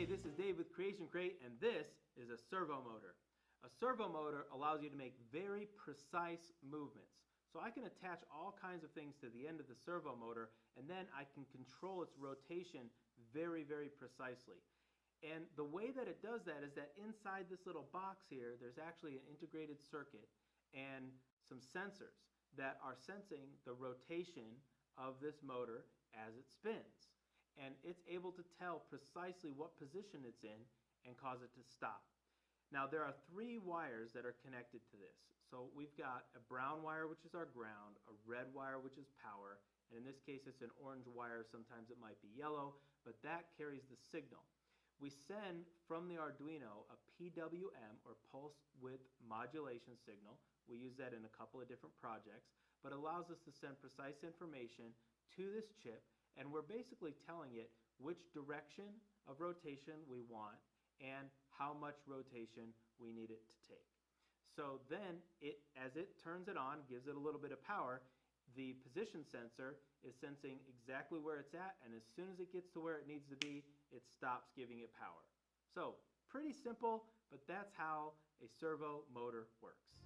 Hey, this is Dave with Creation Crate, and this is a servo motor. A servo motor allows you to make very precise movements. So I can attach all kinds of things to the end of the servo motor, and then I can control its rotation very, very precisely. And the way that it does that is that inside this little box here, there's actually an integrated circuit and some sensors that are sensing the rotation of this motor as it spins. And it's able to tell precisely what position it's in and cause it to stop. Now there are 3 wires that are connected to this. So we've got a brown wire, which is our ground, a red wire, which is power, and in this case it's an orange wire, sometimes it might be yellow, but that carries the signal. We send from the Arduino a PWM, or pulse width modulation signal. We use that in a couple of different projects, but it allows us to send precise information to this chip, and we're basically telling it which direction of rotation we want and how much rotation we need it to take. So then, as it turns it on, gives it a little bit of power, the position sensor is sensing exactly where it's at, and as soon as it gets to where it needs to be, it stops giving it power. So, pretty simple, but that's how a servo motor works.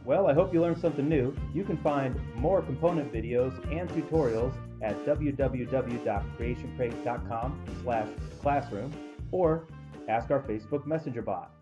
Well, I hope you learned something new. You can find more component videos and tutorials at www.creationcrate.com/classroom or ask our Facebook Messenger bot.